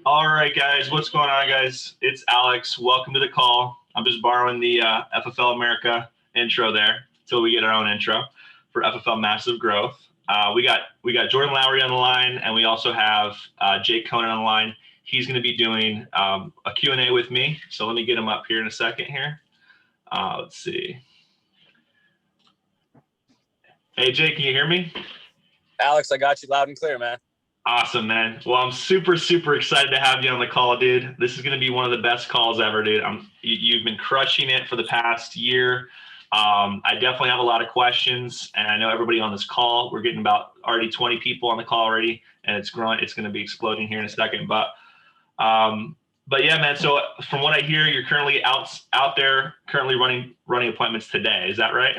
All right, guys, what's going on, guys? It's Alex. Welcome to the call. I'm just borrowing the FFL America intro there until we get our own intro for FFL Massive Growth. We got Jordan Lowery on the line, and we also have Jake Konen on the line. He's going to be doing a Q&A with me. So let me get him up here in a second here. Let's see. Hey, Jake, can you hear me? Alex, I got you loud and clear, man. Awesome, man. Well, I'm super, super excited to have you on the call, dude. This is going to be one of the best calls ever, dude. You've been crushing it for the past year. I definitely have a lot of questions, and I know everybody on this call, we're getting about already 20 people on the call already, and it's growing. It's going to be exploding here in a second. But yeah, man. So from what I hear, you're currently out there, currently running appointments today. Is that right?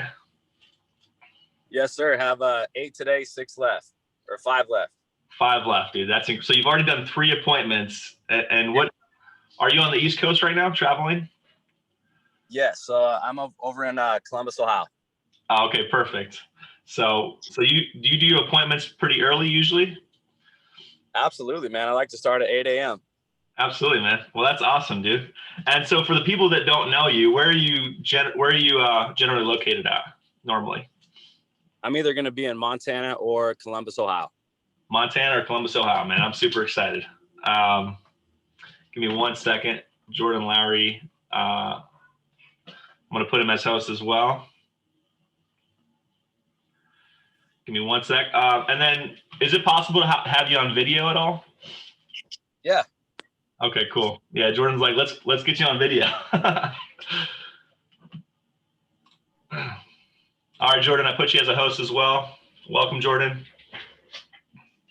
Yes, sir. Have 8 today, 6 left, or 5 left. 5 left, dude. So you've already done 3 appointments. And what are you on the East Coast right now, traveling? Yes, I'm over in Columbus, Ohio. Oh, okay, perfect. So you do appointments pretty early usually? Absolutely, man. I like to start at 8 a.m. Absolutely, man. Well, that's awesome, dude. And so for the people that don't know you, where are you generally located at normally? I'm either going to be in Montana or Columbus, Ohio. Montana or Columbus, Ohio, man. I'm super excited. Give me 1 second. Jordan Lowery. I'm going to put him as host as well. Give me 1 sec. And then is it possible to have you on video at all? Yeah. Okay, cool. Yeah, Jordan's like, let's get you on video. All right, Jordan, I put you as a host as well. Welcome, Jordan.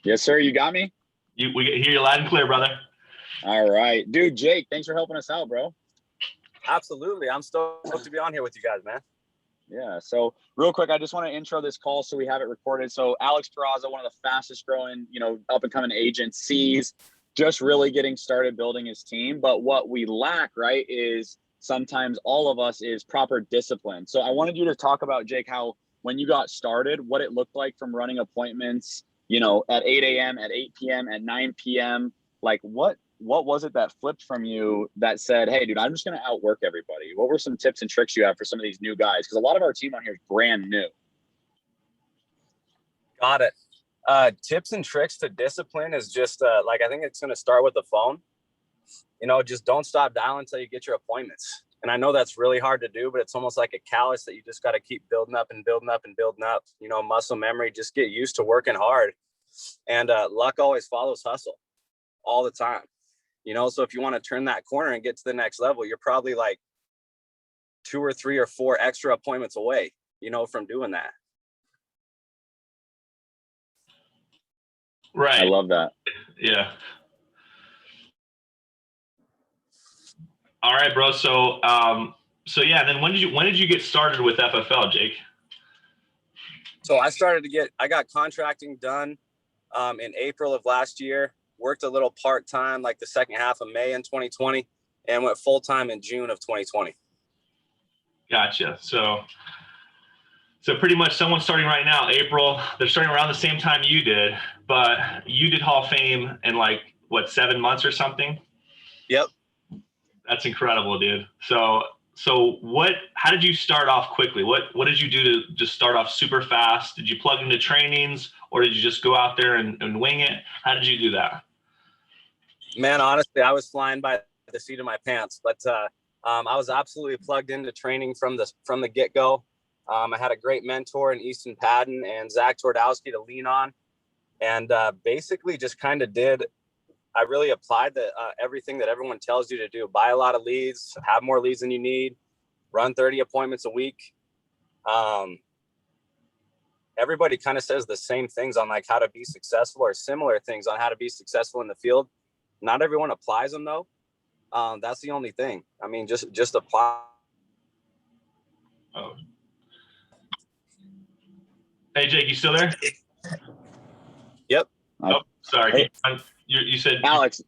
Yes, sir. You got me? We hear you loud and clear, brother. All right. Dude, Jake, thanks for helping us out, bro. Absolutely. I'm stoked to be on here with you guys, man. Yeah. So real quick, I just want to intro this call so we have it recorded. So Alex Peraza, one of the fastest growing, up and coming agencies, just really getting started building his team. But what we lack, right, is sometimes all of us is proper discipline. So I wanted you to talk about, Jake, how when you got started, what it looked like from running appointments, at 8 a.m., at 8 p.m., at 9 p.m., like what was it that flipped from you that said, hey, dude, I'm just going to outwork everybody? What were some tips and tricks you have for some of these new guys? Because a lot of our team on here is brand new. Got it. Tips and tricks to discipline is just I think it's going to start with the phone. Just don't stop dialing until you get your appointments. And I know that's really hard to do, but it's almost like a callus that you just got to keep building up and building up and building up. Muscle memory, just get used to working hard. And luck always follows hustle all the time. So if you want to turn that corner and get to the next level, you're probably like 2 or 3 or 4 extra appointments away, from doing that. Right. I love that. Yeah. All right, bro. So yeah. Then when did you get started with FFL, Jake? So I got contracting done in April of last year. Worked a little part-time like the second half of May in 2020 and went full-time in June of 2020. Gotcha. So pretty much someone starting right now, April, they're starting around the same time you did, but you did Hall of Fame in 7 months or something? Yep. That's incredible, dude. So how did you start off quickly? What did you do to just start off super fast? Did you plug into trainings or did you just go out there and wing it? How did you do that? Man, honestly, I was flying by the seat of my pants, but I was absolutely plugged into training from the get-go. I had a great mentor in Easton Padden and Zach Twardowski to lean on, and basically just kind of I really applied everything that everyone tells you to do. Buy a lot of leads, have more leads than you need, run 30 appointments a week. Everybody kind of says the same things on how to be successful or similar things on how to be successful in the field. Not everyone applies them though. That's the only thing. I mean, just apply. Oh. Hey, Jake, you still there? Yep. Oh, sorry. Hey. You said Alex,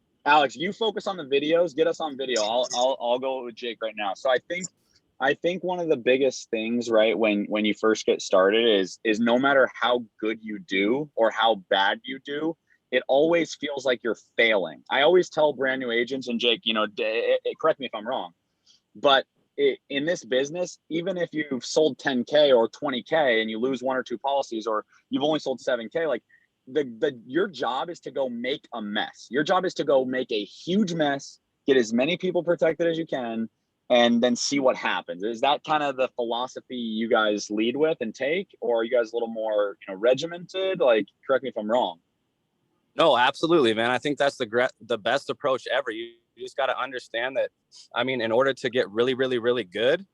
you focus on the videos. Get us on video. I'll go with Jake right now. So I think one of the biggest things, right, when you first get started is no matter how good you do or how bad you do, it always feels like you're failing. I always tell brand new agents, and Jake, you know, correct me if I'm wrong, but in this business, even if you've sold 10K or 20K and you lose one or two policies, or you've only sold 7K, like your job is to go make a mess. Your job is to go make a huge mess, get as many people protected as you can, and then see what happens. Is that kind of the philosophy you guys lead with and take, or are you guys a little more, you know, regimented? Like, correct me if I'm wrong. No, absolutely, man. I think that's the best approach ever. You just got to understand that, I mean, in order to get really, really, really good,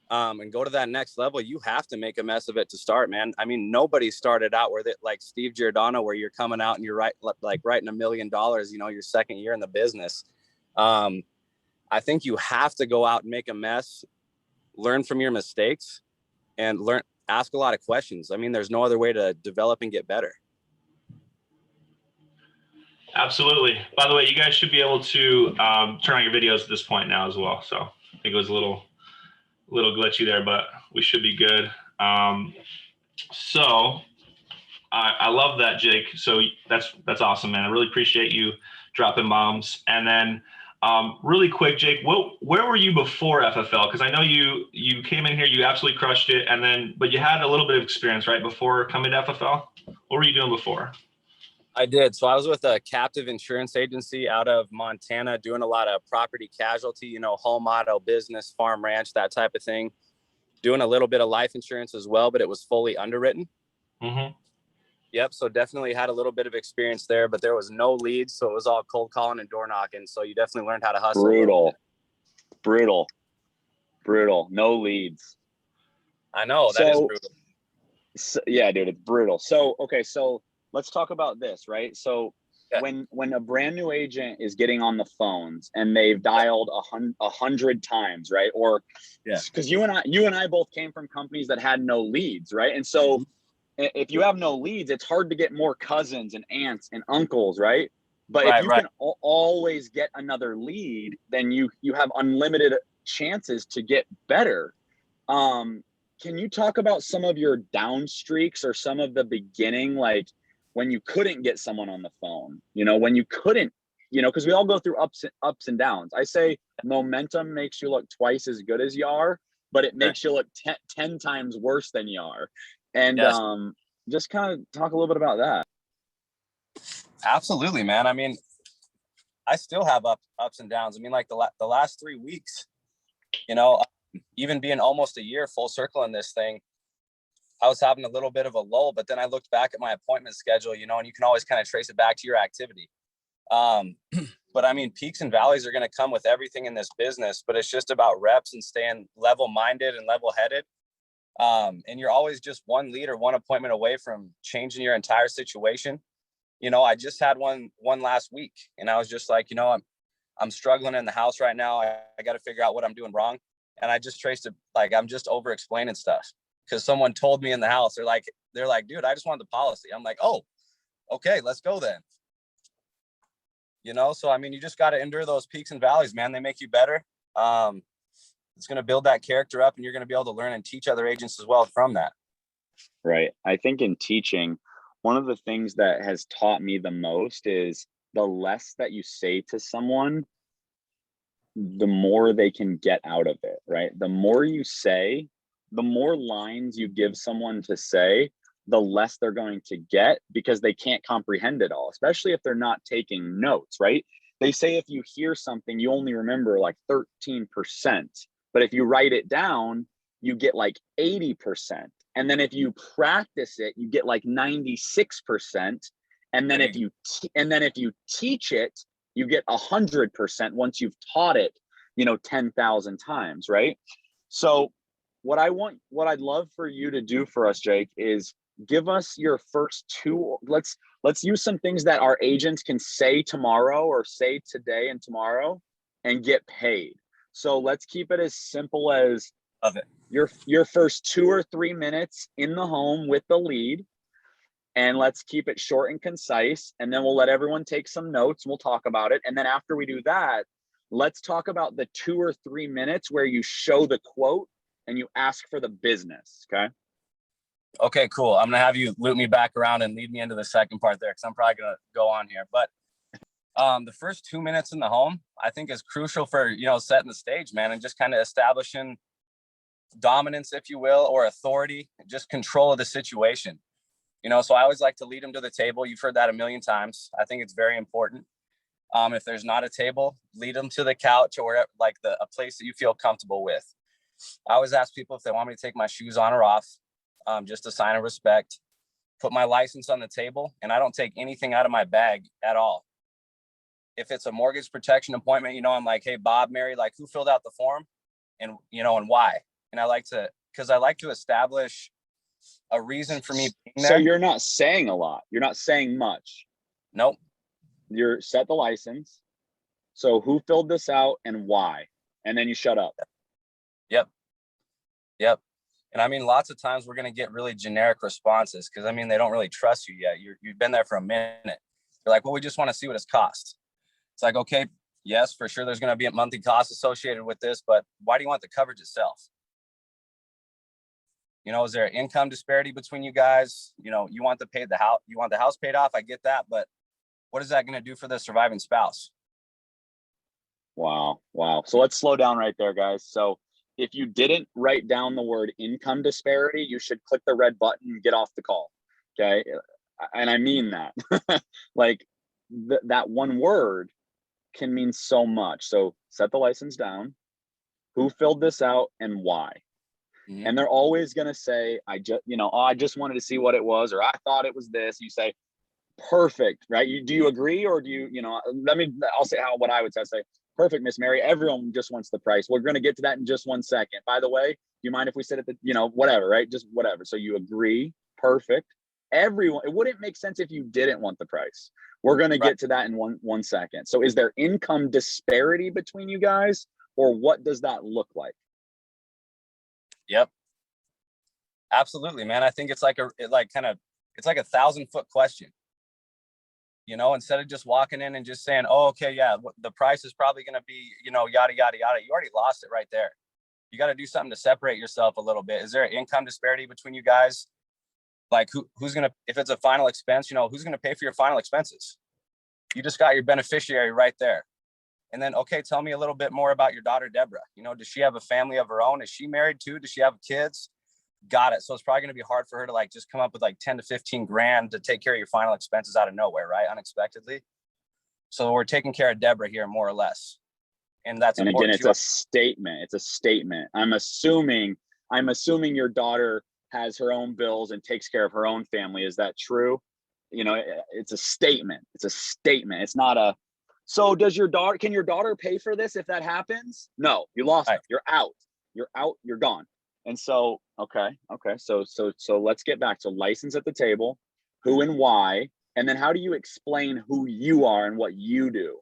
and go to that next level, you have to make a mess of it to start, man. I mean, nobody started out where like Steve Giordano, where you're coming out and you're like writing $1 million, you know, your second year in the business. I think you have to go out and make a mess, learn from your mistakes, and ask a lot of questions. I mean, there's no other way to develop and get better. Absolutely. By the way, you guys should be able to turn on your videos at this point now as well. So I think it was a little glitchy there, but we should be good. So I love that, Jake. So that's awesome, man. I really appreciate you dropping bombs. And then really quick, Jake, where were you before FFL? Because I know you came in here, you absolutely crushed it, but you had a little bit of experience right before coming to FFL. What were you doing before? I did. So I was with a captive insurance agency out of Montana, doing a lot of property casualty, you know, home, auto, business, farm, ranch, that type of thing. Doing a little bit of life insurance as well, but it was fully underwritten. Mm-hmm. Yep. So definitely had a little bit of experience there, but there was no leads. So it was all cold calling and door knocking. So you definitely learned how to hustle. Brutal. No leads. I know, that is brutal. So, yeah, dude, it's brutal. So, okay. So let's talk about this, right? So yeah. when a brand new agent is getting on the phones and they've dialed 100 times, right? Or because you and I both came from companies that had no leads, right? And so if you have no leads, it's hard to get more cousins and aunts and uncles, right? But if you can always get another lead, then you have unlimited chances to get better. Can you talk about some of your down streaks or some of the beginning, like when you couldn't get someone on the phone, you know, when you couldn't, you know, because we all go through ups and downs. I say momentum makes you look twice as good as you are, but it makes you look 10 times worse than you are. And just kind of talk a little bit about that. Absolutely, man. I mean, I still have ups and downs. I mean, like the last 3 weeks, you know, even being almost a year full circle in this thing, I was having a little bit of a lull, but then I looked back at my appointment schedule, you know, and you can always kind of trace it back to your activity. But I mean, peaks and valleys are going to come with everything in this business, but it's just about reps and staying level-minded and level-headed. And you're always just one lead or one appointment away from changing your entire situation. You know, I just had one last week, and I was just like, you know, I'm struggling in the house right now. I got to figure out what I'm doing wrong. And I just traced it, like, I'm just over explaining stuff because someone told me in the house, they're like, dude, I just want the policy. I'm like, oh, okay, let's go then. You know, so, I mean, you just got to endure those peaks and valleys, man. They make you better. It's going to build that character up, and you're going to be able to learn and teach other agents as well from that. Right. I think in teaching, one of the things that has taught me the most is the less that you say to someone, the more they can get out of it, right? The more you say, the more lines you give someone to say, the less they're going to get because they can't comprehend it all, especially if they're not taking notes, right? They say if you hear something, you only remember like 13%. But if you write it down, you get like 80%. And then if you practice it, you get like 96%. And then if you teach it, you get 100% once you've taught it, you know, 10,000 times, right? So what I'd love for you to do for us, Jake, is give us your first two. Let's use some things that our agents can say tomorrow or say today and tomorrow and get paid. So let's keep it as simple as your first 2 or 3 minutes in the home with the lead. And let's keep it short and concise. And then we'll let everyone take some notes and we'll talk about it. And then after we do that, let's talk about the 2 or 3 minutes where you show the quote and you ask for the business. Okay. Okay, cool. I'm gonna have you loop me back around and lead me into the second part there, because I'm probably gonna go on here. But the first 2 minutes in the home, I think, is crucial for, setting the stage, man, and just kind of establishing dominance, if you will, or authority, just control of the situation. So I always like to lead them to the table. You've heard that a million times. I think it's very important. If there's not a table, lead them to the couch or like a place that you feel comfortable with. I always ask people if they want me to take my shoes on or off, just a sign of respect. Put my license on the table, and I don't take anything out of my bag at all. If it's a mortgage protection appointment, I'm like, hey, Bob, Mary, like, who filled out the form, and and why? And I like to establish a reason for me being there. So you're not saying a lot. You're not saying much. Nope. You're set the license. So who filled this out and why? And then you shut up. Yep. And I mean, lots of times we're going to get really generic responses because, they don't really trust you yet. You've been there for a minute. You're like, well, we just want to see what it's cost. It's like, okay, yes, for sure, there's going to be a monthly cost associated with this, but why do you want the coverage itself? Is there an income disparity between you guys? You want you want the house paid off. I get that, but what is that going to do for the surviving spouse? Wow. So let's slow down right there, guys. So if you didn't write down the word income disparity, you should click the red button and get off the call. Okay. And I mean that. Like that one word can mean so much. So set the license down, who filled this out and why. Mm-hmm. And they're always going to say, I just wanted to see what it was, or I thought it was this. You say, perfect, right? Do you agree? Or do you, I'll say what I would say, perfect, Miss Mary. Everyone just wants the price. We're going to get to that in just 1 second. By the way, do you mind if we sit at the, whatever, right? Just whatever. So you agree. Perfect. Everyone, it wouldn't make sense if you didn't want the price. We're going to get to that in one second. So is there income disparity between you guys, or what does that look like? Yep. Absolutely, man. I think it's like a 1,000-foot question. Instead of just walking in and just saying, oh, okay, yeah, the price is probably going to be, yada, yada, yada. You already lost it right there. You got to do something to separate yourself a little bit. Is there an income disparity between you guys? Like who's going to, if it's a final expense, who's going to pay for your final expenses? You just got your beneficiary right there. And then, okay, tell me a little bit more about your daughter, Deborah. Does she have a family of her own? Is she married too? Does she have kids? Got it. So it's probably going to be hard for her to just come up with 10 to 15 grand to take care of your final expenses out of nowhere, right? Unexpectedly. So we're taking care of Deborah here, more or less. And that's important. And again, it's a statement. It's a statement. I'm assuming your daughter has her own bills and takes care of her own family. Is that true? It's a statement. It's a statement. It's not a, so can your daughter pay for this if that happens? No, you lost her. You're out. You're gone. And so, okay. So let's get back to license at the table, who and why, and then how do you explain who you are and what you do?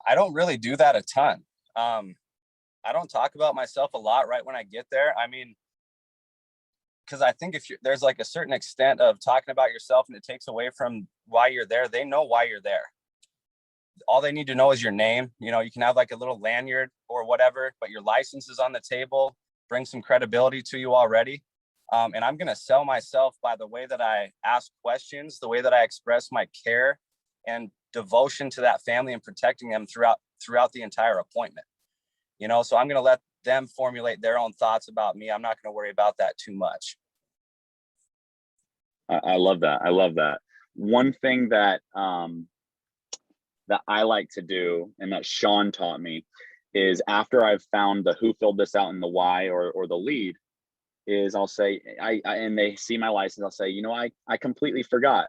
I don't really do that a ton. I don't talk about myself a lot right when I get there. Because I think there's a certain extent of talking about yourself and it takes away from why you're there. They know why you're there. All they need to know is your name. You can have a little lanyard or whatever, but your license is on the table, bring some credibility to you already. And I'm going to sell myself by the way that I ask questions, the way that I express my care and devotion to that family and protecting them throughout the entire appointment. So I'm going to let them formulate their own thoughts about me. I'm not going to worry about that too much. I love that. One thing that I like to do, and that Sean taught me, is after I've found the who filled this out and the why or the lead, is I'll say, and they see my license, I'll say, I completely forgot.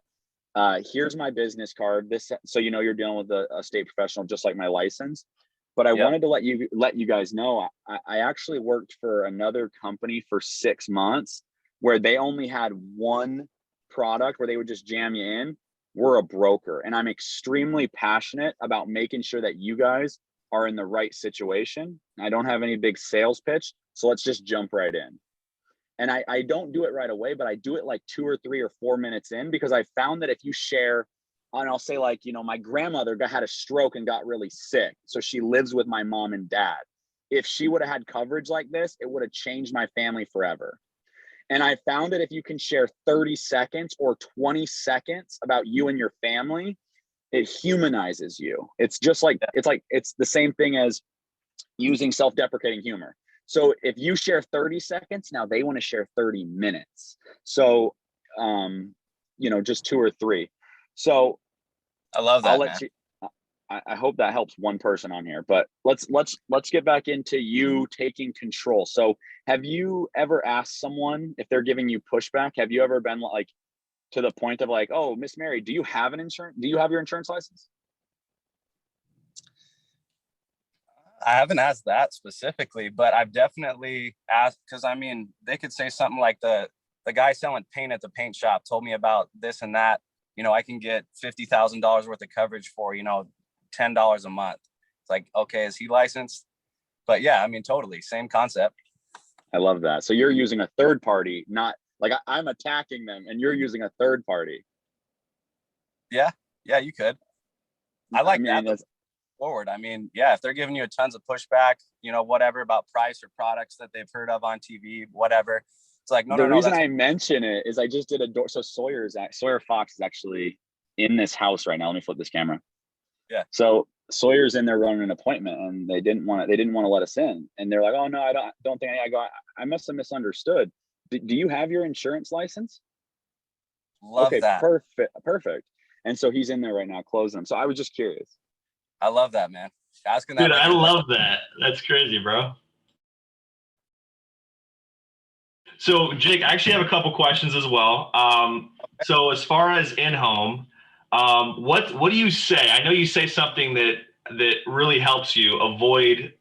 Here's my business card. So you're dealing with a state professional just like my license. But I wanted to let you guys know, I actually worked for another company for 6 months where they only had one product where they would just jam you in. We're a broker, and I'm extremely passionate about making sure that you guys are in the right situation. I don't have any big sales pitch, so let's just jump right in. And I don't do it right away, but I do it 2 or 3 or 4 minutes in, because I found that if you share, and I'll say my grandmother had a stroke and got really sick. So she lives with my mom and dad. if she would have had coverage like this, it would have changed my family forever. And I found that if you can share 30 seconds or 20 seconds about you and your family, it humanizes you. It's just like, it's the same thing as using self-deprecating humor. So if you share 30 seconds, now they want to share 30 minutes. So, just 2 or 3. So I love that, I'll let you, I hope that helps one person on here, but let's get back into you taking control. So have you ever asked someone if they're giving you pushback? Have you ever been like to the point of like, oh, Miss Mary, do you have your insurance license? I haven't asked that specifically, but I've definitely asked, because I mean, they could say something like the guy selling paint at the paint shop told me about this and that. I can get $50,000 worth of coverage for, $10 a month. It's like, okay, is he licensed? But yeah, I mean, totally same concept. I love that. So you're using a third party, not like I'm attacking them and you're using a third party. Yeah, you could. I like that forward. I mean, yeah, if they're giving you a tons of pushback, whatever about price or products that they've heard of on TV, whatever. It's like, the reason I mention it is I just did a door. So Sawyer Fox is actually in this house right now. Let me flip this camera. Yeah. So Sawyer's in there running an appointment and they didn't want to let us in. And they're like, oh no, I don't think I must have misunderstood. Do you have your insurance license? Love that. Perfect. And so he's in there right now closing them. So I was just curious. I love that, man. Asking that. Dude, I love that. That's crazy, bro. So Jake, I actually have a couple questions as well. So as far as in-home, what do you say? I know you say something that really helps you avoid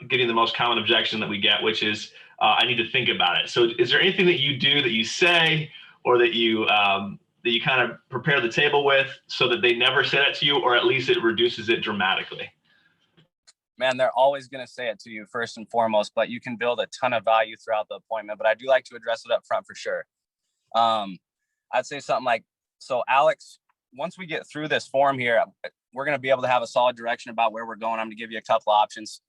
getting the most common objection that we get, which is I need to think about it. So is there anything that you do that you say or that you kind of prepare the table with so that they never say that to you, or at least it reduces it dramatically? Man, they're always going to say it to you first and foremost, but you can build a ton of value throughout the appointment. But I do like to address it up front for sure. I'd say something like, so Alex, once we get through this form here, we're going to be able to have a solid direction about where we're going. I'm going to give you a couple options.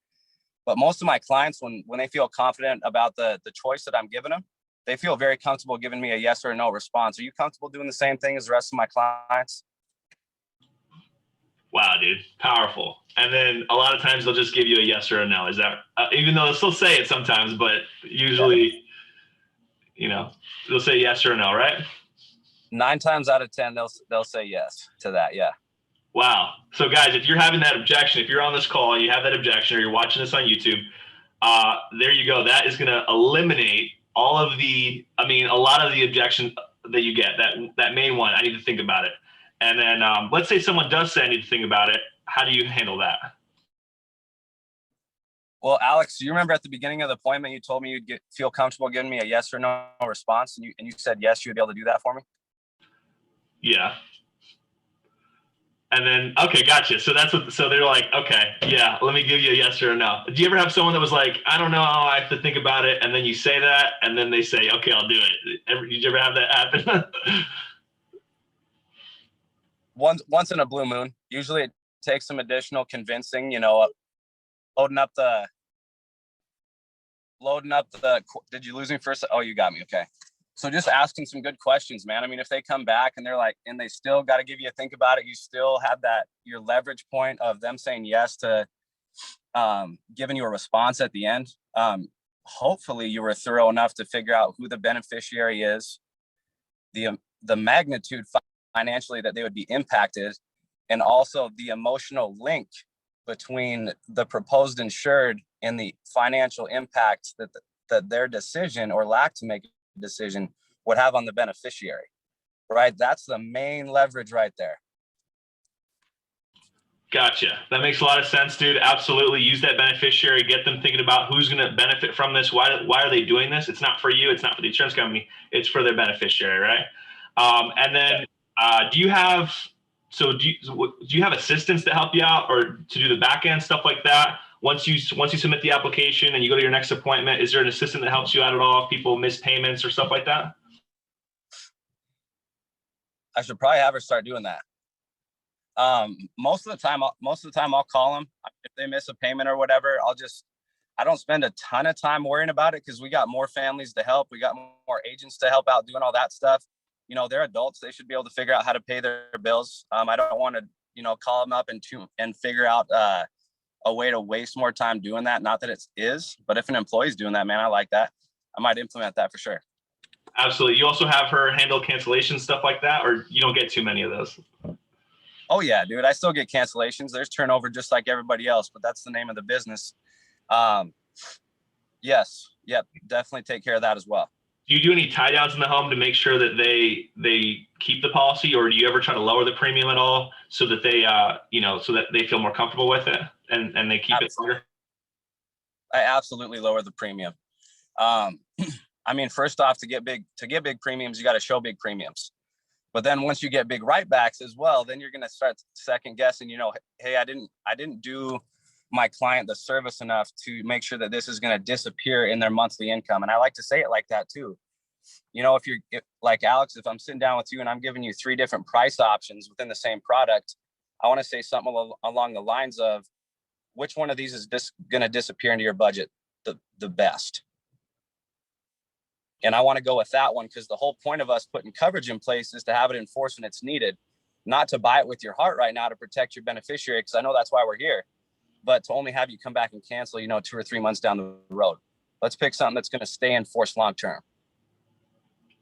But most of my clients, when they feel confident about the choice that I'm giving them, they feel very comfortable giving me a yes or a no response. Are you comfortable doing the same thing as the rest of my clients? Wow, dude, powerful. And then a lot of times they'll just give you a yes or a no. Is that even though they'll still say it sometimes, but usually, they'll say yes or no, right? 9 times out of 10, they'll say yes to that. Yeah. Wow. So guys, if you're having that objection, if you're on this call and you have that objection, or you're watching this on YouTube, there you go. That is going to eliminate a lot of the objection that you get. That main one, I need to think about it. And then let's say someone does say I need to think about it. How do you handle that? Well, Alex, do you remember at the beginning of the appointment, you told me you'd feel comfortable giving me a yes or no response, and you said yes, you'd be able to do that for me? Yeah. And then, okay, gotcha. So so they're like, okay, yeah, let me give you a yes or a no. Do you ever have someone that was like, I don't know, I have to think about it, and then you say that, and then they say, okay, I'll do it. Did you ever have that happen? Once in a blue moon. Usually it takes some additional convincing, loading up the, did you lose me first? Oh, you got me. Okay. So just asking some good questions, man. I mean, if they come back and they're like, and they still got to give you a think about it, you still have your leverage point of them saying yes to giving you a response at the end. Hopefully you were thorough enough to figure out who the beneficiary is, the magnitude financially that they would be impacted, and also the emotional link between the proposed insured and the financial impact that their decision or lack to make a decision would have on the beneficiary, right? That's the main leverage right there. Gotcha. That makes a lot of sense, dude. Absolutely. Use that beneficiary, get them thinking about who's going to benefit from this. Why are they doing this? It's not for you. It's not for the insurance company. It's for their beneficiary, right? And then do you have assistants that help you out, or to do the back end stuff like that? Once you submit the application and you go to your next appointment, is there an assistant that helps you out at all if people miss payments or stuff like that? I should probably have her start doing that. Most of the time I'll call them if they miss a payment or whatever. I don't spend a ton of time worrying about it because we got more families to help. We got more agents to help out doing all that stuff. You know, they're adults. They should be able to figure out how to pay their bills. I don't want to, you know, call them up and figure out a way to waste more time doing that. Not that it is, but if an employee's doing that, man, I like that. I might implement that for sure. Absolutely. You also have her handle cancellation, stuff like that, or you don't get too many of those? Oh yeah, dude. I still get cancellations. There's turnover just like everybody else, but that's the name of the business. Yes. Yep. Definitely take care of that as well. Do you do any tie downs in the home to make sure that they keep the policy, or do you ever try to lower the premium at all so that they, so that they feel more comfortable with it and they keep it longer? I absolutely lower the premium. I mean, first off, to get big premiums, you got to show big premiums. But then once you get big write-backs as well, then you're going to start second guessing, hey, I didn't do my client the service enough to make sure that this is going to disappear in their monthly income. And I like to say it like that too. If like Alex, if I'm sitting down with you and I'm giving you 3 different price options within the same product, I want to say something along the lines of which one of these is going to disappear into your budget the best. And I want to go with that one because the whole point of us putting coverage in place is to have it enforced when it's needed, not to buy it with your heart right now to protect your beneficiary, because I know that's why we're here, but to only have you come back and cancel, 2 or 3 months down the road. Let's pick something that's going to stay enforced long-term.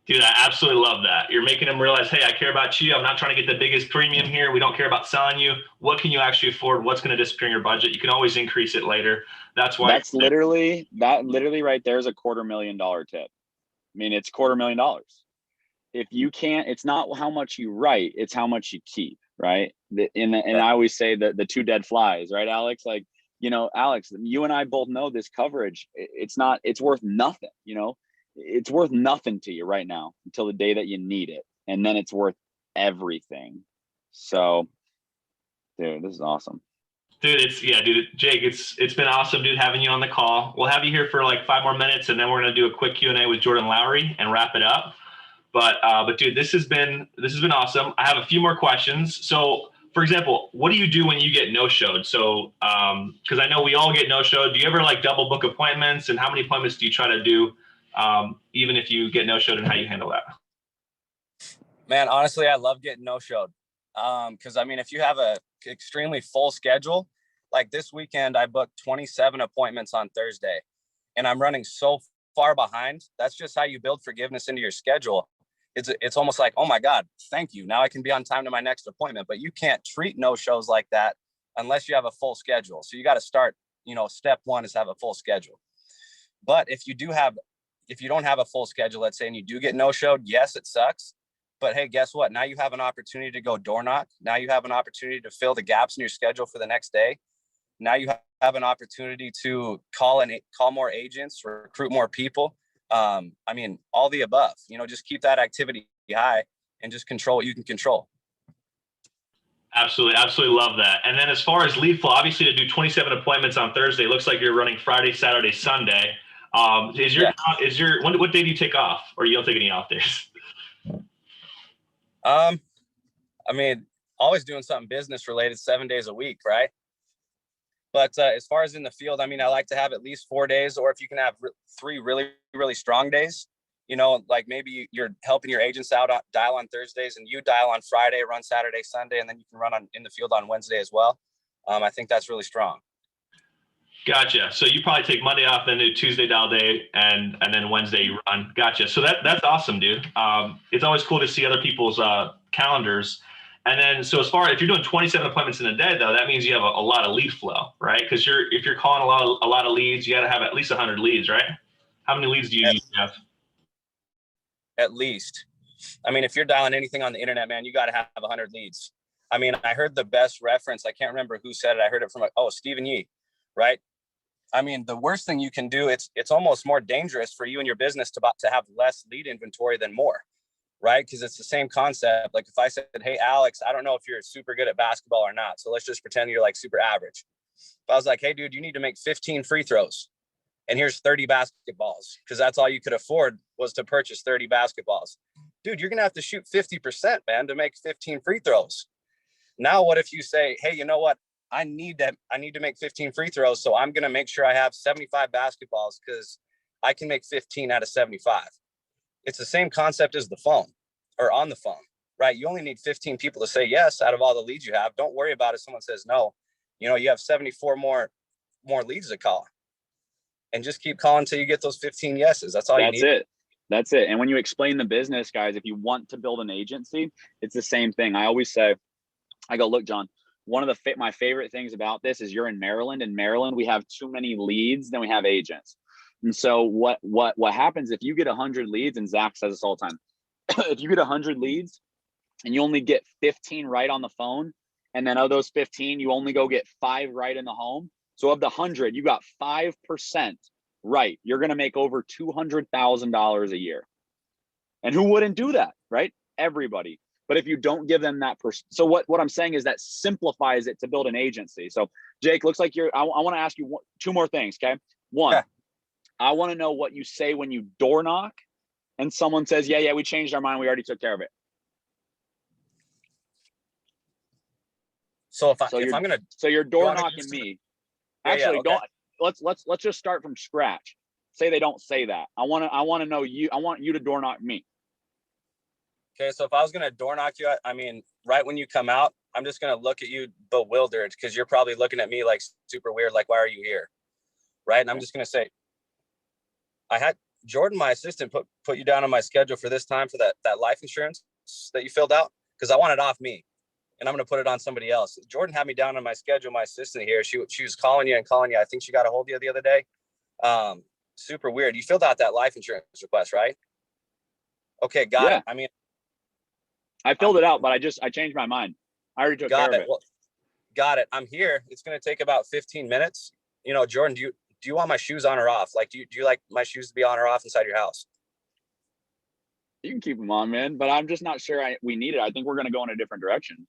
Dude, I absolutely love that. You're making them realize, hey, I care about you. I'm not trying to get the biggest premium here. We don't care about selling you. What can you actually afford? What's going to disappear in your budget? You can always increase it later. That's why. That literally right there is a $250,000 tip. I mean, it's $250,000. If you can't, it's not how much you write, it's how much you keep, right? And I always say that the 2 dead flies, right, Alex? Like, Alex, you and I both know this coverage, it's worth nothing, it's worth nothing to you right now until the day that you need it. And then it's worth everything. So, dude, this is awesome. Dude, Jake, it's been awesome, dude, having you on the call. We'll have you here for like 5 more minutes, and then we're gonna do a quick Q&A with Jordan Lowery and wrap it up. But dude, this has been awesome. I have a few more questions. So, for example, what do you do when you get no-showed? So, because I know we all get no-showed. Do you ever like double book appointments, and how many appointments do you try to do, even if you get no-showed, and how you handle that? Man, honestly, I love getting no-showed. Because I mean, if you have a extremely full schedule, like this weekend, I booked 27 appointments on Thursday, and I'm running so far behind. That's just how you build forgiveness into your schedule. It's almost like, oh my God, thank you. Now I can be on time to my next appointment. But you can't treat no shows like that unless you have a full schedule. So you got to start, step 1 is have a full schedule. But if you don't have a full schedule, let's say, and you do get no showed, yes, it sucks. But hey, guess what? Now you have an opportunity to go door knock. Now you have an opportunity to fill the gaps in your schedule for the next day. Now you have an opportunity to call more agents, recruit more people. I mean, all the above, just keep that activity high and just control what you can control. Absolutely. Absolutely love that. And then as far as lead flow, obviously to do 27 appointments on Thursday, looks like you're running Friday, Saturday, Sunday. What day do you take off, or you don't take any off days? I mean, always doing something business related 7 days a week, right? But as far as in the field, I mean, I like to have at least 4 days, or if you can have 3 really, really strong days, like maybe you're helping your agents out, dial on Thursdays, and you dial on Friday, run Saturday, Sunday, and then you can run in the field on Wednesday as well. I think that's really strong. Gotcha. So you probably take Monday off, then do Tuesday dial day, and then Wednesday you run. Gotcha. So that's awesome, dude. It's always cool to see other people's calendars. And then, so if you're doing 27 appointments in a day, though, that means you have a lot of lead flow, right? Because if you're calling a lot of leads, you got to have at least 100 leads, right? How many leads do you have? At least. I mean, if you're dialing anything on the internet, man, you got to have 100 leads. I mean, I heard the best reference. I can't remember who said it. I heard it from Stephen Yee, right? I mean, the worst thing you can do, it's almost more dangerous for you and your business to have less lead inventory than more, right? Because it's the same concept. Like if I said, hey, Alex, I don't know if you're super good at basketball or not, so let's just pretend you're like super average. If I was like, hey, dude, you need to make 15 free throws, and here's 30 basketballs, because that's all you could afford was to purchase 30 basketballs. Dude, you're going to have to shoot 50%, man, to make 15 free throws. Now, what if you say, hey, you know what? I need to make 15 free throws. So I'm going to make sure I have 75 basketballs because I can make 15 out of 75. It's the same concept as the phone or on the phone, right? You only need 15 people to say yes out of all the leads you have. Don't worry about if someone says no. You know, you have 74 more leads to call, and just keep calling until you get those 15 yeses. That's all you need. That's it. And when you explain the business, guys, if you want to build an agency, it's the same thing. I always say, I go, look, John, one of my favorite things about this is you're in Maryland. In Maryland, we have too many leads than we have agents. And so what happens if you get 100 leads, and Zach says this all the time, if you get 100 leads and you only get 15 right on the phone, and then of those 15, you only go get 5 right in the home. So of the 100, you got 5% right. You're going to make over $200,000 a year. And who wouldn't do that, right? Everybody. But if you don't give them that so what I'm saying is that simplifies it to build an agency. So Jake, looks like I want to ask you 2 more things. Okay. One, okay. I want to know what you say when you door knock and someone says, yeah, we changed our mind. We already took care of it. So you're door knocking me. Actually, okay. Let's just start from scratch. Say they don't say that. I want to know you. I want you to door knock me. Okay, so if I was going to door knock you, I mean, right when you come out, I'm just going to look at you bewildered because you're probably looking at me like super weird, like, why are you here? Right? And I'm just going to say, I had Jordan, my assistant, put you down on my schedule for this time for that life insurance that you filled out because I want it off me and I'm going to put it on somebody else. Jordan had me down on my schedule, my assistant here. She was calling you. I think she got a hold of you the other day. Super weird. You filled out that life insurance request, right? Okay, got it. I mean, I filled it out, but I changed my mind. I already took care of it. Well, got it. I'm here. It's going to take about 15 minutes. You know, Jordan, do you want my shoes on or off? Like, do you like my shoes to be on or off inside your house? You can keep them on, man, but I'm just not sure we need it. I think we're going to go in a different direction.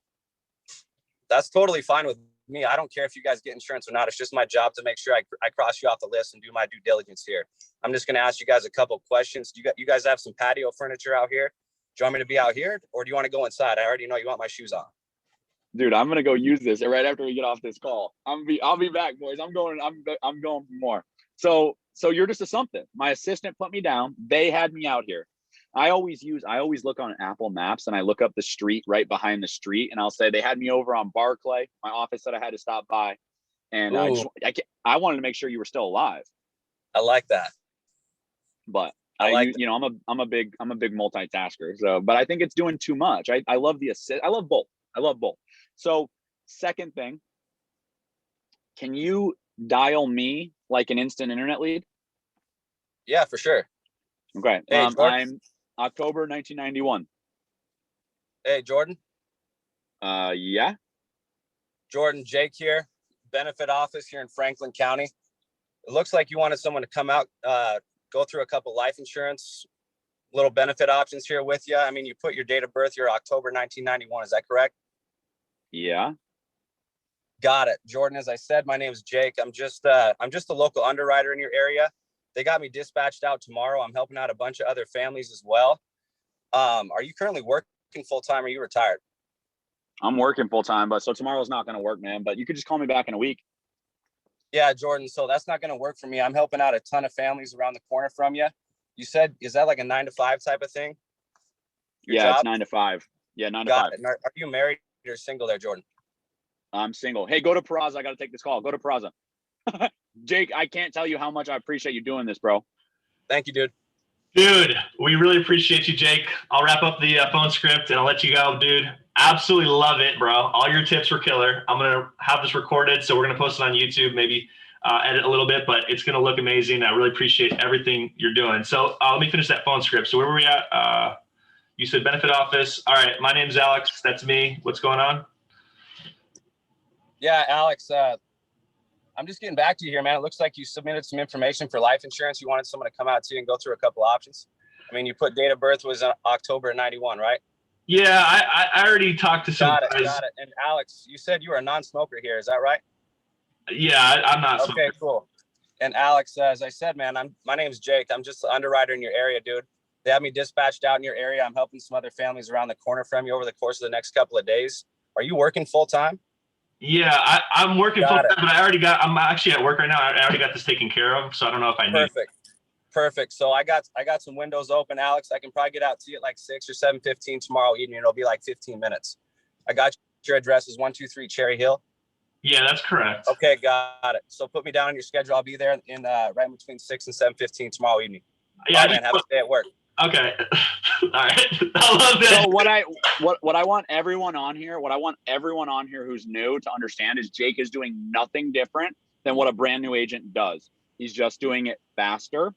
That's totally fine with me. I don't care if you guys get insurance or not. It's just my job to make sure I cross you off the list and do my due diligence here. I'm just going to ask you guys a couple questions. You guys have some patio furniture out here? Do you want me to be out here or do you want to go inside? I already know you want my shoes on. Dude, I'm going to go use this right after we get off this call. I'll be back, boys. I'm going for more. So you're just a something. My assistant put me down. They had me out here. I always look on Apple Maps and I look up the street right behind the street and I'll say they had me over on Barclay, my office that I had to stop by. And I wanted to make sure you were still alive. I like that. But I'm a big multitasker. So, but I think it's doing too much. I love the assist. I love both. So second thing, can you dial me like an instant internet lead? Yeah, for sure. Okay. Hey, I'm October 1991. Hey, Jordan. Yeah. Jordan, Jake here, benefit office here in Franklin County. It looks like you wanted someone to come out, go through a couple life insurance, little benefit options here with you. I mean, you put your date of birth here, October 1991. Is that correct? Yeah. Got it. Jordan, as I said, my name is Jake. I'm just a local underwriter in your area. They got me dispatched out tomorrow. I'm helping out a bunch of other families as well. Are you currently working full-time or are you retired? I'm working full-time, but so tomorrow's not going to work, man. But you could just call me back in a week. Yeah, Jordan. So that's not going to work for me. I'm helping out a ton of families around the corner from you. You said, is that like a 9-to-5 type of thing? Yeah, it's 9 to 5. Yeah, 9 to 5. Are you married or single there, Jordan? I'm single. Hey, go to Peraza. I got to take this call. Go to Peraza. Jake, I can't tell you how much I appreciate you doing this, bro. Thank you, dude. Dude, we really appreciate you, Jake. I'll wrap up the phone script and I'll let you go, dude. Absolutely love it, bro. All your tips were killer. I'm going to have this recorded, so we're going to post it on YouTube, maybe edit a little bit, but it's going to look amazing. I really appreciate everything you're doing. So let me finish that phone script. So where were we at? You said benefit office. All right, my name's Alex. That's me. What's going on? Yeah, Alex, I'm just getting back to you here, man. It looks like you submitted some information for life insurance. You wanted someone to come out to you and go through a couple options. I mean, you put date of birth was October 91, right? Yeah, I already talked to some guys. Got it. And Alex, you said you were a non-smoker here. Is that right? Yeah, I'm not smoking. Okay, cool. And Alex, as I said, man, my name's Jake. I'm just the underwriter in your area, dude. They have me dispatched out in your area. I'm helping some other families around the corner from you over the course of the next couple of days. Are you working full time? Yeah, I'm working full Got time, it. but I'm actually at work right now. I already got this taken care of, so I don't know if I need. Perfect. So I got some windows open, Alex. I can probably get out to you at like 6 or 7:15 tomorrow evening. It'll be like 15 minutes. I got your address is 123 Cherry Hill. Yeah, that's correct. Okay, got it. So put me down on your schedule. I'll be there in right between 6 and 7:15 tomorrow evening. Yeah, All right, man. Have a day at work. Okay. All right. I love that. So what I want everyone on here, who's new to understand is Jake is doing nothing different than what a brand new agent does. He's just doing it faster,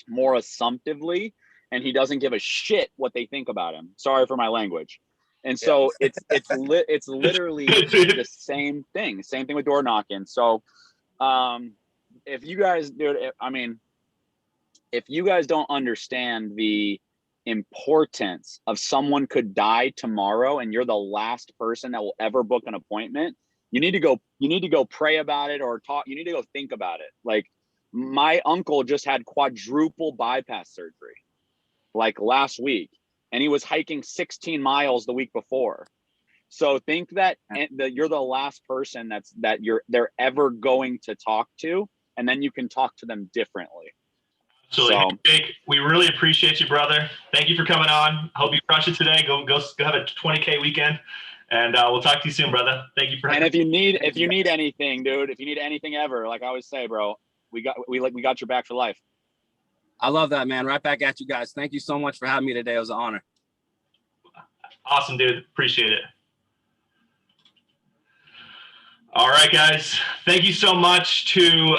more assumptively, and he doesn't give a shit what they think about him. Sorry for my language. And so it's literally the same thing with door knocking. So if you guys if you guys don't understand the importance of someone could die tomorrow and you're the last person that will ever book an appointment, you need to go pray about it or talk. You need to go think about it. Like, my uncle just had quadruple bypass surgery like last week, and he was hiking 16 miles the week before. So think that you're the last person they're ever going to talk to, and then you can talk to them differently. So, hey, Jake, we really appreciate you, brother. Thank you for coming on. Hope you crush it today. Go have a 20K weekend, and we'll talk to you soon, brother. Thank you for. And if you need anything, dude, if you need anything ever, like I always say, bro, we got your back for life. I love that, man. Right back at you guys. Thank you so much for having me today. It was an honor. Awesome, dude. Appreciate it. All right, guys. Thank you so much to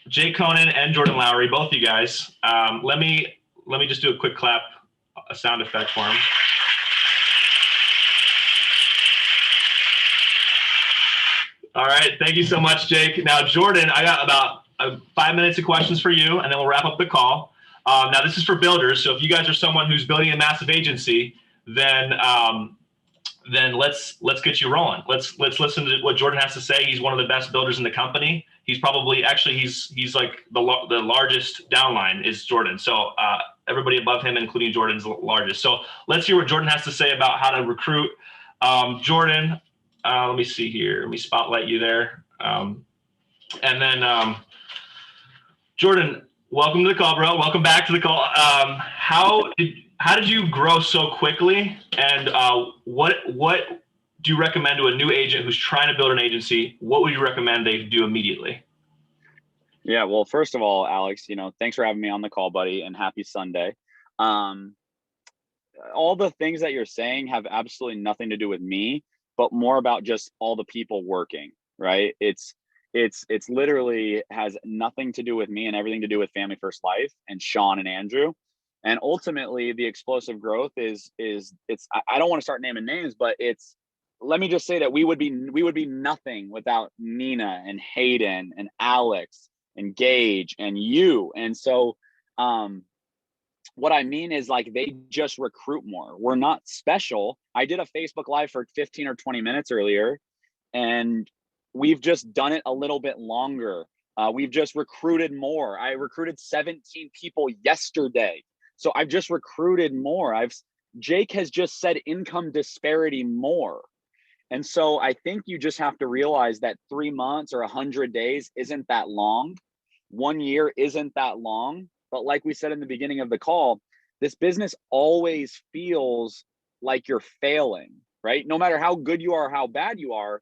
Jake Konen and Jordan Lowery, both of you guys. Let me just do a quick clap, a sound effect for him. All right, thank you so much, Jake. Now, Jordan, I got about 5 minutes of questions for you, and then we'll wrap up the call. Now, this is for builders, so if you guys are someone who's building a massive agency, then let's get you rolling. Let's listen to what Jordan has to say. He's one of the best builders in the company. He's probably he's like the largest downline is Jordan. So everybody above him, including Jordan's the largest. So let's hear what Jordan has to say about how to recruit. Jordan, let me see here. Let me spotlight you there. And then Jordan, welcome to the call, bro. Welcome back to the call. How did you grow so quickly? And what do you recommend to a new agent who's trying to build an agency? What would you recommend they do immediately? Yeah, well, first of all, Alex, thanks for having me on the call, buddy, and happy Sunday. All the things that you're saying have absolutely nothing to do with me, but more about just all the people working, right? It's literally has nothing to do with me and everything to do with Family First Life and Sean and Andrew. And ultimately the explosive growth is I don't want to start naming names, but let me just say that we would be nothing without Nina and Hayden and Alex and Gage and you. And so what I mean is, like, they just recruit more. We're not special. I did a Facebook Live for 15 or 20 minutes earlier, and we've just done it a little bit longer. We've just recruited more. I recruited 17 people yesterday. So I've just recruited more. Jake has just said income disparity more. And so I think you just have to realize that 3 months or 100 days isn't that long. 1 year isn't that long. But like we said in the beginning of the call, this business always feels like you're failing, right? No matter how good you are, how bad you are,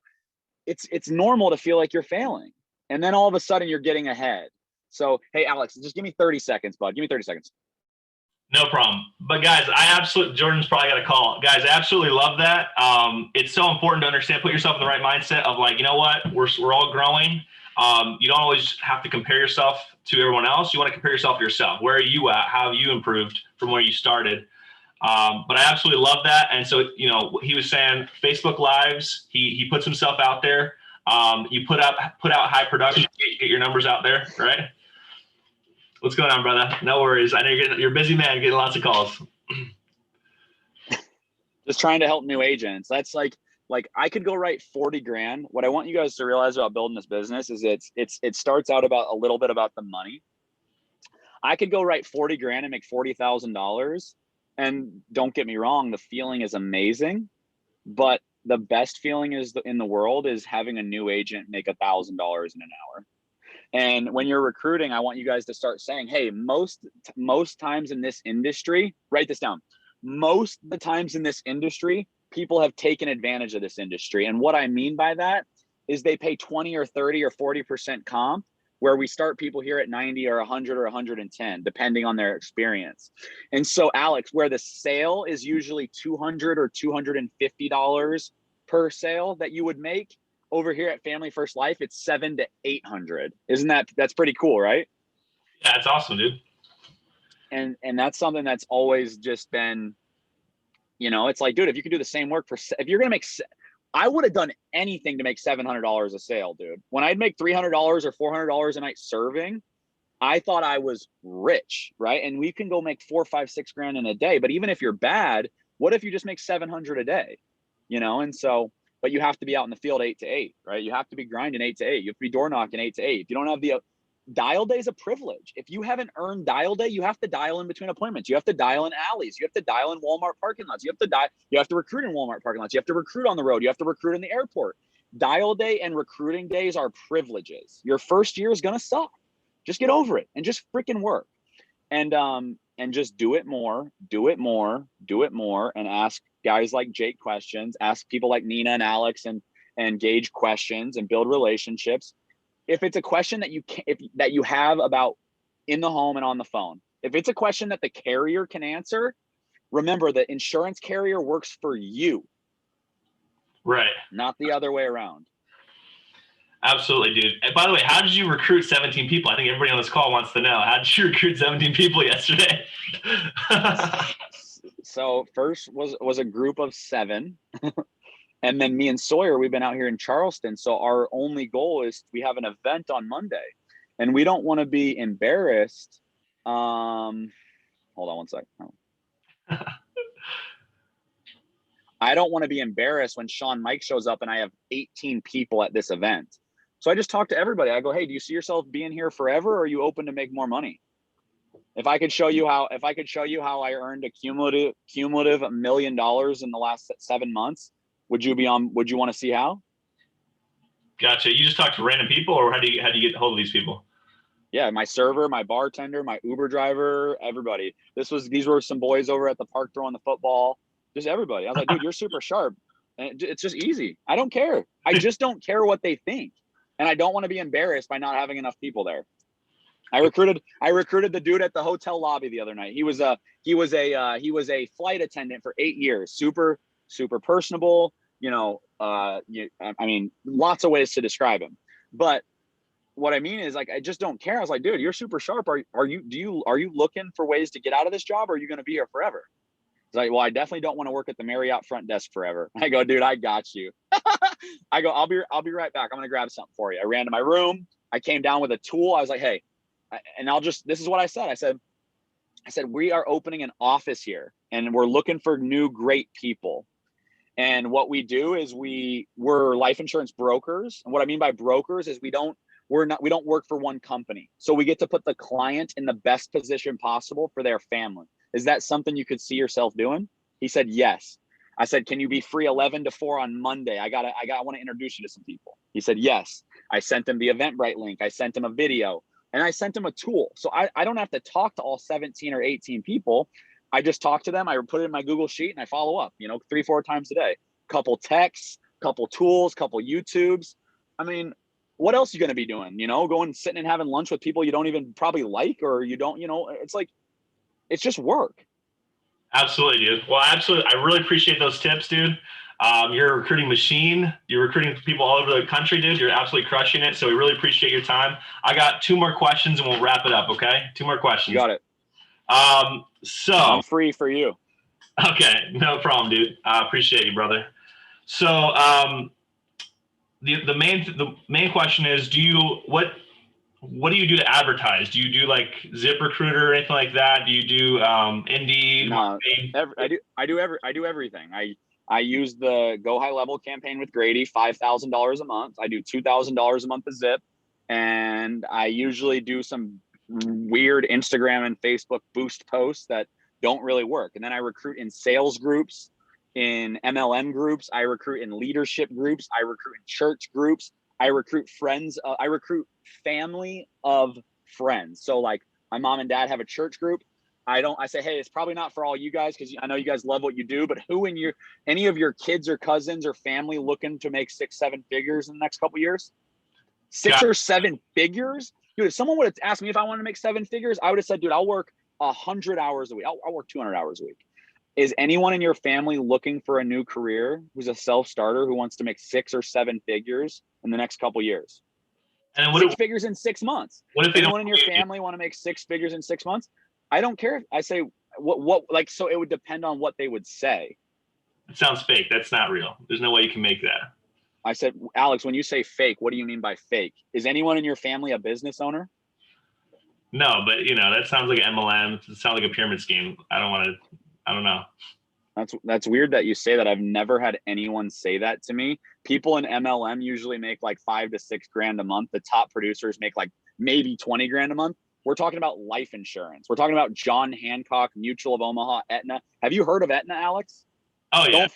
it's normal to feel like you're failing. And then all of a sudden you're getting ahead. So, hey, Alex, just give me 30 seconds, bud. Give me 30 seconds. No problem. But guys, Jordan's probably got a call. Guys, I absolutely love that. It's so important to understand, put yourself in the right mindset of, like, you know what, we're all growing. You don't always have to compare yourself to everyone else. You want to compare yourself to yourself. Where are you at? How have you improved from where you started? But I absolutely love that. And so, he was saying Facebook Lives, he puts himself out there. You put out high production, get your numbers out there, right? What's going on, brother? No worries. I know you're a busy man, getting lots of calls. Just trying to help new agents. That's like I could go write 40 grand. What I want you guys to realize about building this business is it starts out about a little bit about the money. I could go write 40 grand and make $40,000. And don't get me wrong, the feeling is amazing, but the best feeling in the world is having a new agent make $1,000 in an hour. And when you're recruiting, I want you guys to start saying, hey, most times in this industry, write this down. Most of the times in this industry, people have taken advantage of this industry. And what I mean by that is they pay 20 or 30 or 40% comp, where we start people here at 90 or 100 or 110, depending on their experience. And so, Alex, where the sale is usually $200 or $250 per sale that you would make, over here at Family First Life, it's $700 to $800. That's pretty cool, right? Yeah, it's awesome, dude. And that's something that's always just been, it's like, dude, if you could do the same work if you're going to make, I would have done anything to make $700 a sale, dude. When I'd make $300 or $400 a night serving, I thought I was rich, right? And we can go make $4, $5, $6 grand in a day. But even if you're bad, what if you just make 700 a day? And so, but you have to be out in the field 8 to 8, right? You have to be grinding 8 to 8. You have to be door knocking 8 to 8. If you don't have the dial day is a privilege. If you haven't earned dial day, you have to dial in between appointments. You have to dial in alleys. You have to dial in Walmart parking lots. You have to recruit in Walmart parking lots. You have to recruit on the road. You have to recruit in the airport. Dial day and recruiting days are privileges. Your first year is going to suck. Just get over it and just freaking work. And just do it more, and ask guys like Jake questions, ask people like Nina and Alex and Gage questions, and build relationships. If it's a question that you have about in the home and on the phone, if it's a question that the carrier can answer, remember the insurance carrier works for you. Right. Not the other way around. Absolutely, dude. And by the way, how did you recruit 17 people? I think everybody on this call wants to know. How did you recruit 17 people yesterday? So first was a group of 7. And then me and Sawyer, we've been out here in Charleston. So our only goal is we have an event on Monday. And we don't want to be embarrassed. Hold on one second. I don't want to be embarrassed when Sean Mike shows up and I have 18 people at this event. So I just talk to everybody. I go, hey, do you see yourself being here forever, or are you open to make more money? If I could show you how I earned a cumulative $1 million in the last 7 months, would you want to see how? Gotcha. You just talk to random people, or how do you get hold of these people? Yeah, my server, my bartender, my Uber driver, everybody. These were some boys over at the park throwing the football. Just everybody. I was like, dude, you're super sharp. And it's just easy. I don't care. I just don't care what they think. And I don't want to be embarrassed by not having enough people there. I recruited the dude at the hotel lobby the other night. He was a flight attendant for 8 years. Super, super personable. I mean, lots of ways to describe him. But what I mean is, like, I just don't care. I was like, dude, you're super sharp. Are you looking for ways to get out of this job, or are you going to be here forever? He's like, well, I definitely don't want to work at the Marriott front desk forever. I go, dude, I got you. I go, I'll be right back. I'm going to grab something for you. I ran to my room. I came down with a tool. I was like, hey, this is what I said. I said, we are opening an office here and we're looking for new, great people. And what we do is we're life insurance brokers. And what I mean by brokers is we don't work for one company. So we get to put the client in the best position possible for their family. Is that something you could see yourself doing? He said, yes. I said, can you be free 11 to 4 on Monday? I want to introduce you to some people. He said, yes. I sent him the Eventbrite link. I sent him a video, and I sent him a tool. So I don't have to talk to all 17 or 18 people. I just talk to them. I put it in my Google Sheet and I follow up, 3-4 times a day, couple texts, couple tools, couple YouTubes. I mean, what else are you going to be doing? Going, sitting and having lunch with people you don't even probably like, or you don't, it's like, it's just work. Absolutely, dude. Well, absolutely. I really appreciate those tips, dude. You're a recruiting machine. You're recruiting people all over the country, dude. You're absolutely crushing it. So we really appreciate your time. I got 2 more questions and we'll wrap it up. Okay. 2 more questions. You got it. So I'm free for you. Okay. No problem, dude. I appreciate you, brother. So, the main question is, what do you do to advertise? Do you do like ZipRecruiter or anything like that? Do you do Indeed? No, I do everything. I use the Go High Level campaign with Grady, $5,000 a month. I do $2,000 a month of Zip, and I usually do some weird Instagram and Facebook boost posts that don't really work. And then I recruit in sales groups in MLM groups. I recruit in leadership groups. I recruit in church groups. I recruit friends. I recruit family of friends. So like my mom and dad have a church group. I say, hey, it's probably not for all you guys because I know you guys love what you do, but who in any of your kids or cousins or family looking to make 6-7 figures in the next couple of years? Six or 7 figures? Dude, if someone would have asked me if I want to make 7 figures, I would have said, dude, I'll work 100 hours a week. I'll work 200 hours a week. Is anyone in your family looking for a new career who's a self-starter who wants to make 6 or 7 figures in the next couple of years? And what 6 figures in 6 months. What if anyone in your family want to make 6 figures in 6 months? I don't care. I say what like, so it would depend on what they would say. It sounds fake. That's not real. There's no way you can make that. I said, Alex, when you say fake, what do you mean by fake? Is anyone in your family a business owner? No, but that sounds like an MLM. It sounds like a pyramid scheme. I don't know. That's weird that you say that. I've never had anyone say that to me. People in MLM usually make like $5 to $6 grand a month. The top producers make like maybe 20 grand a month. We're talking about life insurance. We're talking about John Hancock, Mutual of Omaha, Aetna. Have you heard of Aetna, Alex? Oh yeah.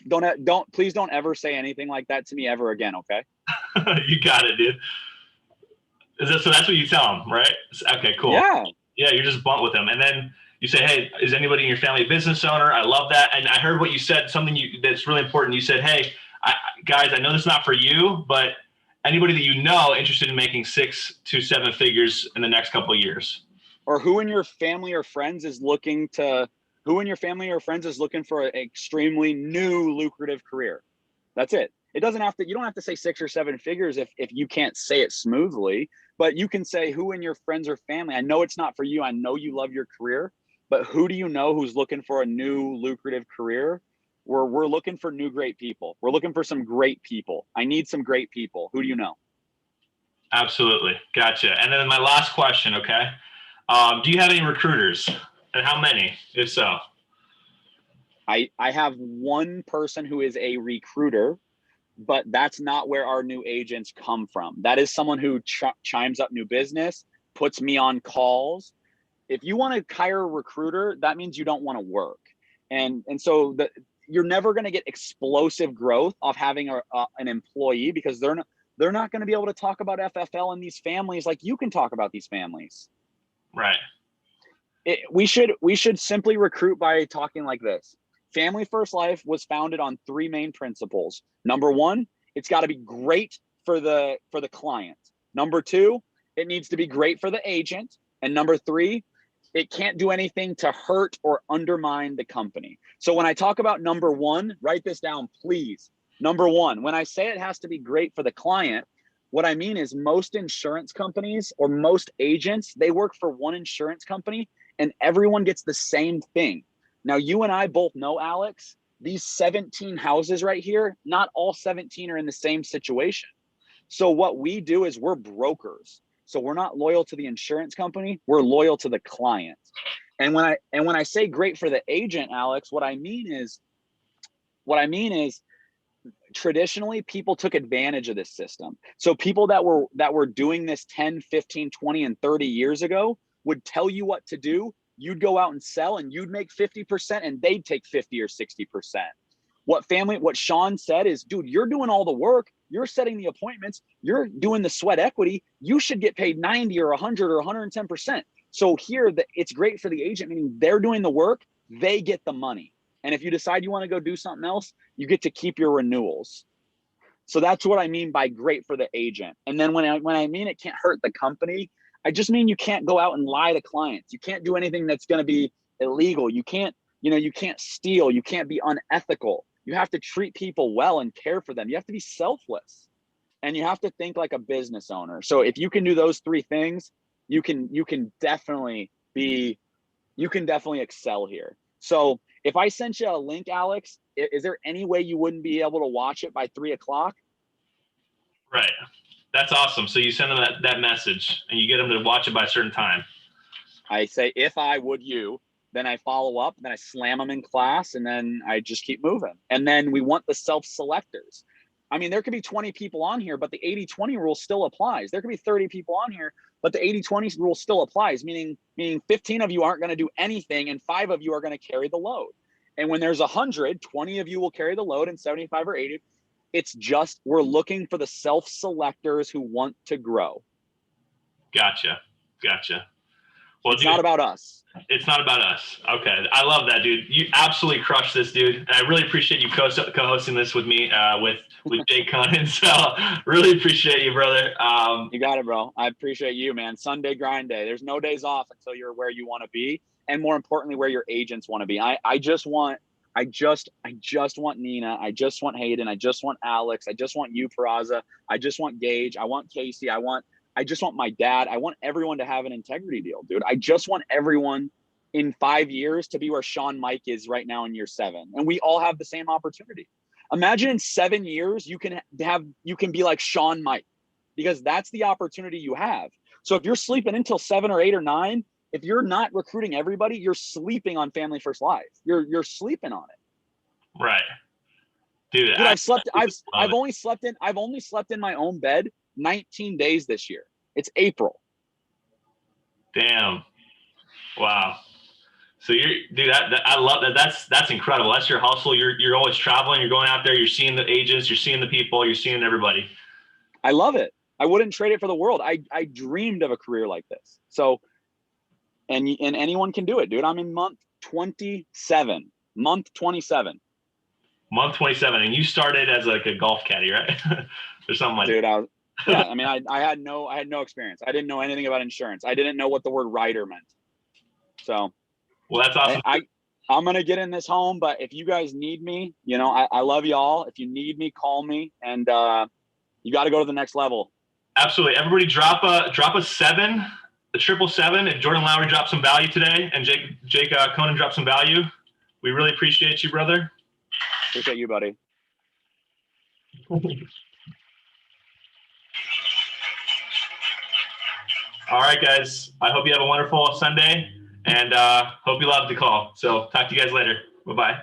Please don't ever say anything like that to me ever again. Okay. You got it, dude. So that's what you tell them, right? Okay, cool. Yeah. Yeah. You're just blunt with them. And then you say, hey, is anybody in your family a business owner? I love that. And I heard what you said, something that's really important. You said, hey, guys, I know this is not for you, but anybody that interested in making 6 to 7 figures in the next couple of years. Or who in your family or friends is looking for an extremely new lucrative career? That's it. You don't have to say 6 or 7 figures if you can't say it smoothly, but you can say who in your friends or family. I know it's not for you. I know you love your career, but who do you know who's looking for a new lucrative career? We're looking for new great people. We're looking for some great people. I need some great people. Who do you know? Absolutely. Gotcha. And then my last question, okay? Do you have any recruiters, and how many, if so? I have one person who is a recruiter, but that's not where our new agents come from. That is someone who chimes up new business, puts me on calls. If you want to hire a recruiter, that means you don't want to work. And so you're never going to get explosive growth off having an employee, because they're not going to be able to talk about FFL and these families like you can talk about these families. Right. We should simply recruit by talking like this. Family First Life was founded on 3 main principles. Number 1, it's got to be great for the client. Number 2, it needs to be great for the agent. And number 3, it can't do anything to hurt or undermine the company. So when I talk about number 1, write this down, please. Number 1, when I say it has to be great for the client, what I mean is most insurance companies or most agents, they work for one insurance company and everyone gets the same thing. Now, you and I both know, Alex, these 17 houses right here, not all 17 are in the same situation. So what we do is we're brokers. So we're not loyal to the insurance company, we're loyal to the client. And when I say great for the agent, Alex, what I mean is traditionally people took advantage of this system. So people that were doing this 10, 15, 20, and 30 years ago would tell you what to do. You'd go out and sell and you'd make 50% and they'd take 50 or 60%. What Sean said is, dude, you're doing all the work. You're setting the appointments. You're doing the sweat equity. You should get paid 90 or 100 or 110%. So here, it's great for the agent, meaning they're doing the work. They get the money. And if you decide you want to go do something else, you get to keep your renewals. So that's what I mean by great for the agent. And then when I mean it can't hurt the company, I just mean you can't go out and lie to clients. You can't do anything that's going to be illegal. You can't steal. You can't be unethical. You have to treat people well and care for them. You have to be selfless, and you have to think like a business owner. So if you can do those 3 things, you can definitely excel here. So if I sent you a link, Alex, is there any way you wouldn't be able to watch it by 3 o'clock? Right. That's awesome. So you send them that message and you get them to watch it by a certain time. I say, if I would you, then I follow up, then I slam them in class, and then I just keep moving. And then we want the self-selectors. I mean, there could be 20 people on here, but the 80-20 rule still applies. There could be 30 people on here, but the 80-20 rule still applies, meaning 15 of you aren't going to do anything and 5 of you are going to carry the load. And when there's 100, 20 of you will carry the load and 75 or 80. It's just, we're looking for the self-selectors who want to grow. Gotcha. Well, It's dude, not about us. It's not about us. Okay. I love that, dude. You absolutely crushed this, dude. And I really appreciate you co-hosting this with me, with Jake Konen. So really appreciate you, brother. You got it, bro. I appreciate you, man. Sunday grind day. There's no days off until you're where you want to be. And more importantly, where your agents want to be. I just want Nina. I just want Hayden. I just want Alex. I just want you, Peraza. I just want Gage. I want Casey. I just want my dad. I want everyone to have an integrity deal, dude. I just want everyone in 5 years to be where Sean Mike is right now in year 7. And we all have the same opportunity. Imagine in 7 years, you can be like Sean Mike, because that's the opportunity you have. So if you're sleeping until 7 or 8 or 9, if you're not recruiting everybody, you're sleeping on Family First Life. You're sleeping on it. Right. Dude, I've only slept in my own bed 19 days this year. It's April. Damn. Wow. So I love that. That's incredible. That's your hustle. You're always traveling. You're going out there. You're seeing the agents. You're seeing the people. You're seeing everybody. I love it. I wouldn't trade it for the world. I dreamed of a career like this. So, and anyone can do it, dude. I'm in month 27. Month 27. Month 27, and you started as like a golf caddy, right? Or something like dude, that. I mean, I had no experience. I didn't know anything about insurance. I didn't know what the word rider meant. So, well, that's awesome. I'm going to get in this home, but if you guys need me, I love y'all. If you need me, call me, and you got to go to the next level. Absolutely. Everybody drop a 7, the 777. If Jordan Lowery dropped some value today and Jake Konen dropped some value, we really appreciate you, brother. Appreciate you, buddy. All right, guys. I hope you have a wonderful Sunday, and hope you loved the call. So talk to you guys later. Bye-bye.